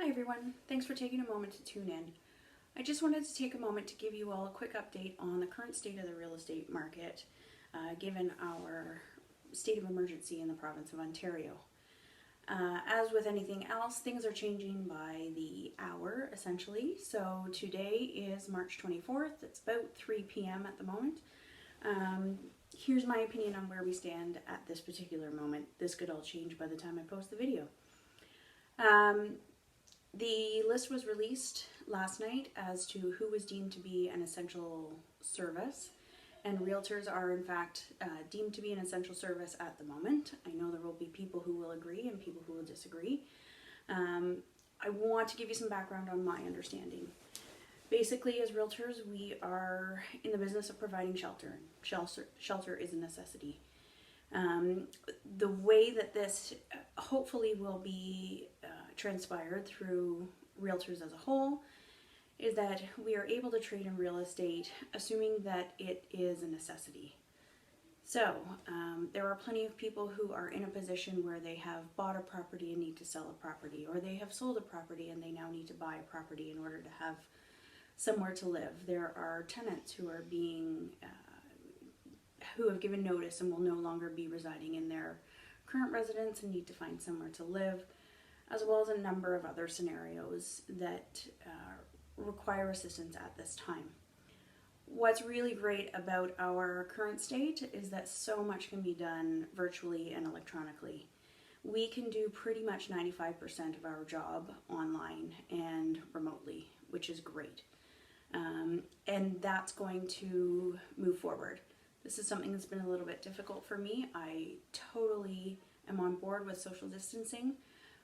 Hi everyone, thanks for taking a moment to tune in. I just wanted to take a moment to give you all a quick update on the current state of the real estate market, given our state of emergency in the province of Ontario. As with anything else, things are changing by the hour, essentially. So today is March 24th. It's about 3 p.m. at the moment. Here's my opinion on where we stand at this particular moment. This could all change by the time I post the video. The list was released last night as to who was deemed to be an essential service, and realtors are in fact deemed to be an essential service at the moment. I know there will be people who will agree and people who will disagree. I want to give you some background on my understanding. Basically, as realtors, we are in the business of providing shelter. Shelter is a necessity. The way that this hopefully will be transpired through realtors as a whole is that we are able to trade in real estate assuming that it is a necessity. So there are plenty of people who are in a position where they have bought a property and need to sell a property, or they have sold a property and they now need to buy a property in order to have somewhere to live. There are tenants who are who have given notice and will no longer be residing in their current residence and need to find somewhere to live, as well as a number of other scenarios that require assistance at this time. What's really great about our current state is that so much can be done virtually and electronically. We can do pretty much 95% of our job online and remotely, which is great. And that's going to move forward. This is something that's been a little bit difficult for me. I totally am on board with social distancing,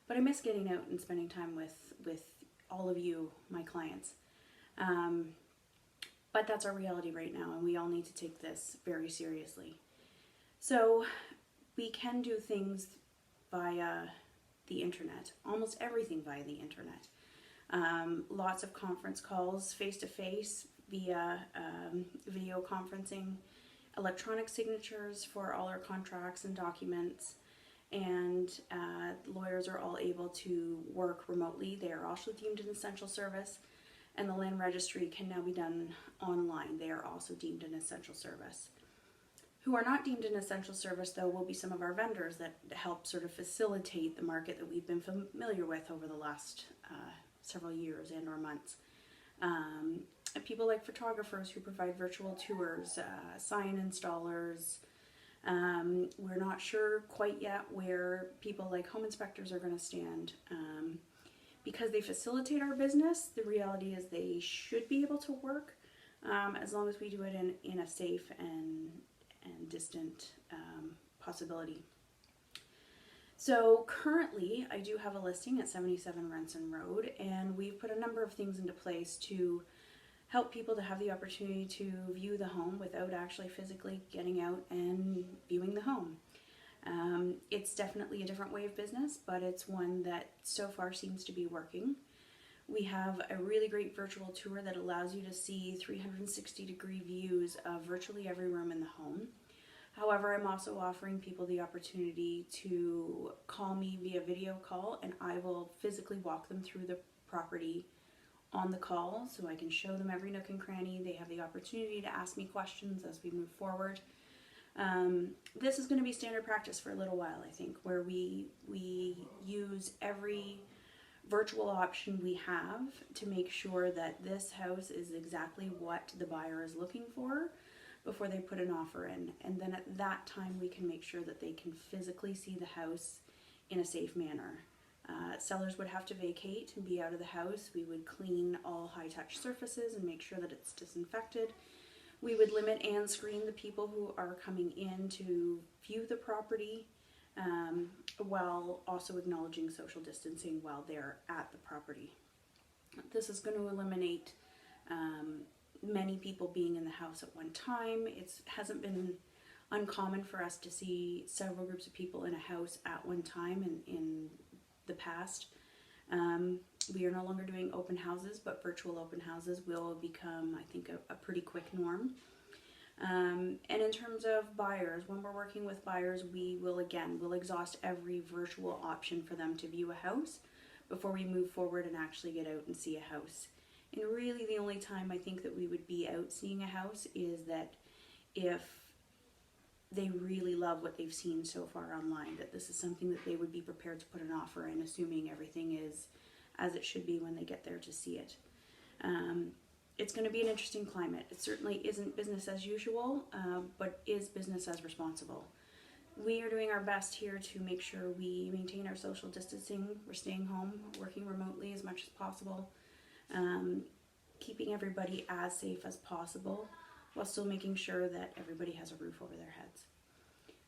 but I miss getting out and spending time with all of you, my clients. But that's our reality right now, and we all need to take this very seriously. So we can do things via the internet, almost everything via the internet. Lots of conference calls, face-to-face, via video conferencing, electronic signatures for all our contracts and documents, and lawyers are all able to work remotely. They are also deemed an essential service, and the land registry can now be done online. They are also deemed an essential service. Who are not deemed an essential service, though, will be some of our vendors that help sort of facilitate the market that we've been familiar with over the last several years and or months. People like photographers who provide virtual tours, sign installers. We're not sure quite yet where people like home inspectors are going to stand. Because they facilitate our business, the reality is they should be able to work as long as we do it in a safe and distant possibility. So currently I do have a listing at 77 Renson Road, and we've put a number of things into place to help people to have the opportunity to view the home without actually physically getting out and viewing the home. It's definitely a different way of business, but it's one that so far seems to be working. We have a really great virtual tour that allows you to see 360-degree views of virtually every room in the home. However, I'm also offering people the opportunity to call me via video call, and I will physically walk them through the property on the call, so I can show them every nook and cranny. They have the opportunity to ask me questions as we move forward. This is going to be standard practice for a little while, I think, where we use every virtual option we have to make sure that this house is exactly what the buyer is looking for before they put an offer in. And then at that time we can make sure that they can physically see the house in a safe manner. Sellers would have to vacate and be out of the house. We would clean all high-touch surfaces and make sure that it's disinfected. We would limit and screen the people who are coming in to view the property, while also acknowledging social distancing while they're at the property. This is going to eliminate many people being in the house at one time. It hasn't been uncommon for us to see several groups of people in a house at one time in the past. We are no longer doing open houses, but virtual open houses will become, I think, a pretty quick norm. And in terms of buyers, when we're working with buyers, we'll exhaust every virtual option for them to view a house before we move forward and actually get out and see a house. And really the only time I think that we would be out seeing a house is that if they really love what they've seen so far online, that this is something that they would be prepared to put an offer in, assuming everything is as it should be when they get there to see it. It's going to be an interesting climate. It certainly isn't business as usual, but is business as responsible. We are doing our best here to make sure we maintain our social distancing. We're staying home, working remotely as much as possible, keeping everybody as safe as possible, while still making sure that everybody has a roof over their heads.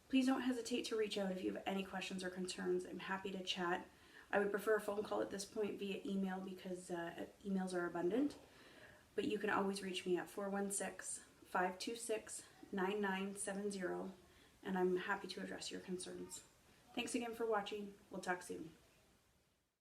Please don't hesitate to reach out if you have any questions or concerns. I'm happy to chat. I would prefer a phone call at this point via email because emails are abundant, but you can always reach me at 416-526-9970, and I'm happy to address your concerns. Thanks again for watching. We'll talk soon.